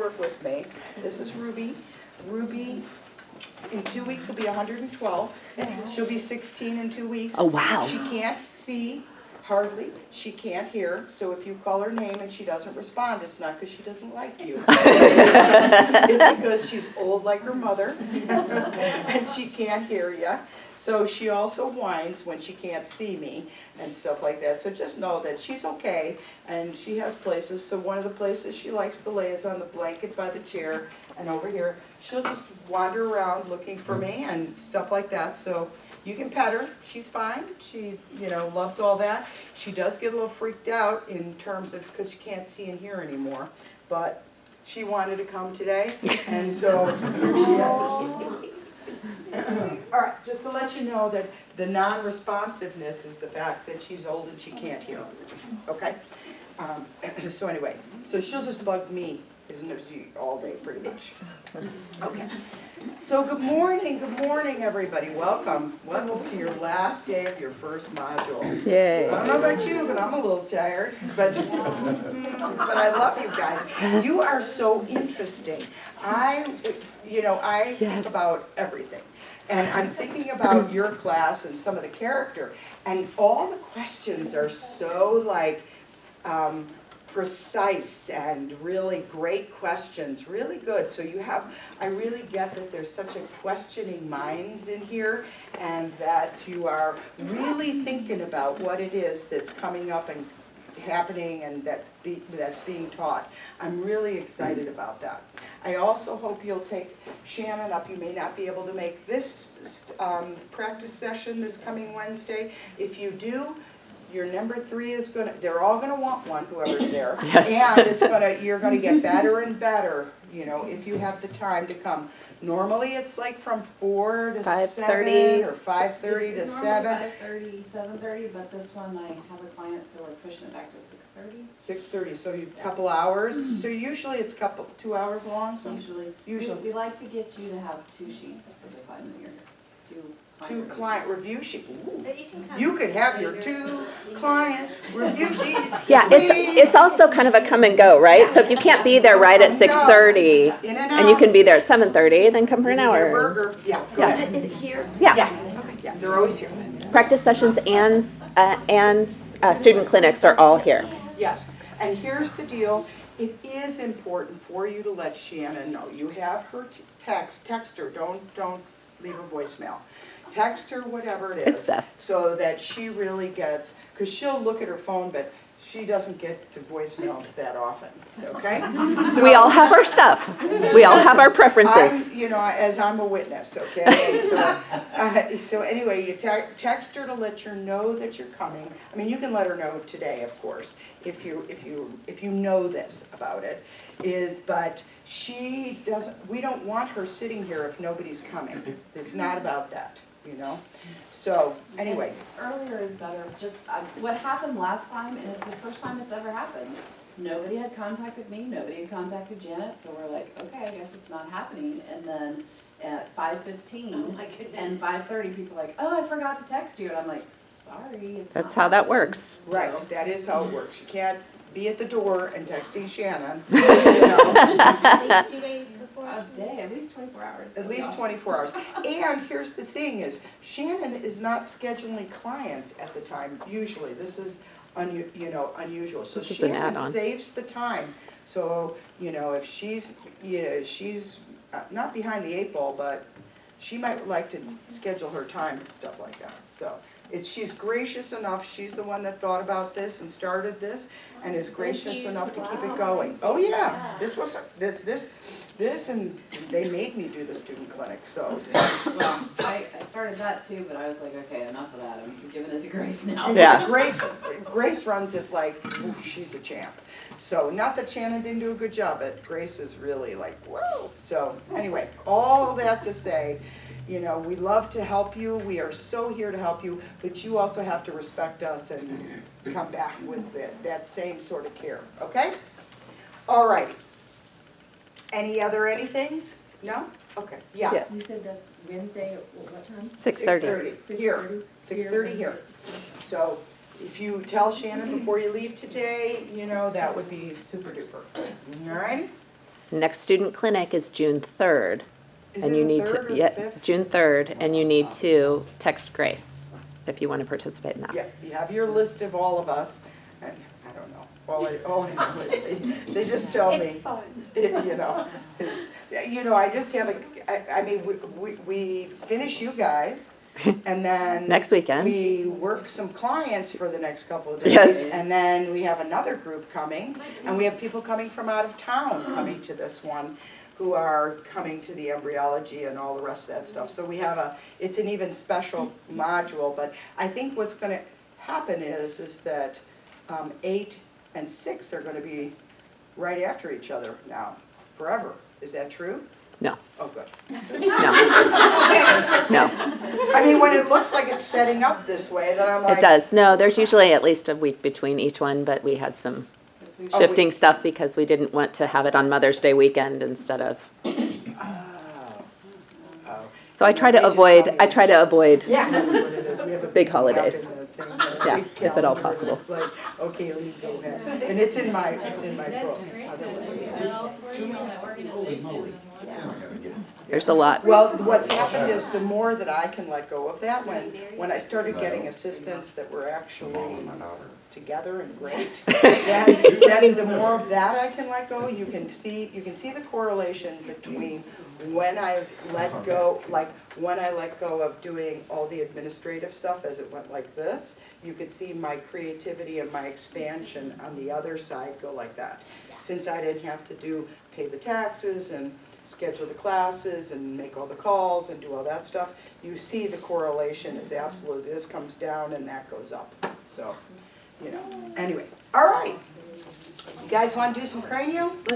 work with me. This is Ruby. Ruby, in 2 weeks, will be 112. She'll be 16 in 2 weeks. Oh, wow. She can't see hardly. She can't hear. So if you call her name and she doesn't respond, it's not because she doesn't like you. It's because she's old like her mother and she can't hear you. So she also whines when she can't see me and stuff like that. So just know that she's okay and she has places. So one of the places she likes to lay is on the blanket by the chair and over here. She'll just wander around looking for me and stuff like that. So you can pet her, she's fine, she, loves all that. She does get a little freaked out in terms of, because she can't see and hear anymore, but she wanted to come today, and so here she is. All right, just to let you know that the non-responsiveness is the fact that she's old and she can't hear, okay? So anyway, so she'll just bug me, isn't it, all day pretty much. Okay. So good morning, everybody. Welcome to your last day of your first module. Yay. I don't know about you, but I'm a little tired. But I love you guys. You are so interesting. I think about everything. And I'm thinking about your class and some of the character. And all the questions are so precise and really great questions, really good. So I really get that there's such a questioning minds in here and that you are really thinking about what it is that's coming up and happening and that's being taught. I'm really excited about that. I also hope you'll take Shannon up. You may not be able to make this practice session this coming Wednesday. If you do, your number 3 is they're all gonna want one, whoever's there. Yes. And you're gonna get better and better, if you have the time to come. Normally it's like from 4 to 7 or 5:30 to 7. 5:30, 7:30, but this one I have a client, so we're pushing it back to 6:30. 6:30, so a couple hours. So usually it's 2 hours long, so Usually. We like to get you to have 2 sheets for the time that you're here. 2 client review sheets. You could have your 2 client review sheets. Yeah, it's also kind of a come and go, right? So if you can't be there right at 6:30 In and and you out. can be there at 7:30, then come for an You can get a hour. burger. Yeah, go Yeah. ahead. Is it here? Yeah, Yeah, they're always here. practice sessions and student clinics are all here. Yes, and here's the deal. It is important for you to let Shannon know. You have her text her, don't leave a voicemail. Text her whatever it is. It's best. So that she really gets, because she'll look at her phone, but she doesn't get to voicemails that often, okay? We all have our stuff. We all have our preferences. As I'm a witness, okay? So anyway, you text her to let her know that you're coming. I mean, you can let her know today, of course, if you know this about it. But she doesn't. We don't want her sitting here if nobody's coming. It's not about that, So anyway. And earlier is better. Just what happened last time, and it's the first time it's ever happened. Nobody had contacted me. Nobody had contacted Janet. So we're like, okay, I guess it's not happening. And then at 5:15 and 5:30, people are like, oh, I forgot to text you, and I'm like, sorry, it's That's not how that happening. works. Right, that is how it works. You can't be at the door and texting Shannon. At least 2 days before? A day, at least 24 hours. At least 24 hours. And here's the thing is, Shannon is not scheduling clients at the time, usually. This is, unusual. So This is an Shannon add-on. saves the time. So, if she's not behind the 8 ball, but she might like to schedule her time and stuff like that. So she's gracious enough, she's the one that thought about this and started this, and is gracious enough to keep it going. Oh yeah, this and they made me do the student clinic, so. Well, I started that too, but I was like, okay, enough of that. I'm giving it to Grace now. Yeah. Grace runs it like, oof, she's a champ. So, not that Shannon didn't do a good job, but Grace is really like, whoa. So, anyway, all that to say, we love to help you. We are so here to help you, but you also have to respect us and come back with that same sort of care, okay? All right. Any anythings? No? Okay, yeah. Yeah. You said that's Wednesday at what time? 6:30. 6:30, here. 6:30 here. So if you tell Shannon before you leave today, that would be super duper. All righty? Next student clinic is June 3rd. Is And it you the need third or to, the yeah, fifth? June 3rd, and you need to text Grace if you want to participate in that. Yeah, you have your list of all of us, and I don't know, all I know is they just tell me. It's fun. You know, I just have I mean, we finish you guys, and then. Next weekend. We work some clients for the next couple of days. Yes. And then we have another group coming, and we have people coming from out of town coming to this one, who are coming to the embryology and all the rest of that stuff. So we have it's an even special module, but I think what's gonna happen is that 8 and 6 are gonna be right after each other now, forever. Is that true? No, Oh, good. no. No, I mean, when it looks like it's setting up this way, then I'm like. it does. No, there's usually at least a week between each one, but we had some Oh, shifting stuff because we didn't want to have it on Mother's Day weekend instead of, Oh. so I try to They just avoid, tell me. I try to avoid. Yeah, that's what it is. We have a Big map holidays. in the thing, and a Yeah, big if at all calendar, and possible. It's like, okay, Lee, go ahead. And it's in my book. There's a lot. Well, what's happened is the more that I can let go of that, when I started getting assistants that were actually together and great, then the more of that I can let go, you can see the correlation between when I let go, like when I let go of doing all the administrative stuff as it went like this, you could see my creativity and my expansion on the other side go like that. Since I didn't have to pay the taxes and schedule the classes and make all the calls and do all that stuff, you see the correlation is absolutely, this comes down and that goes up. So, anyway, all right. You guys want to do some cranial?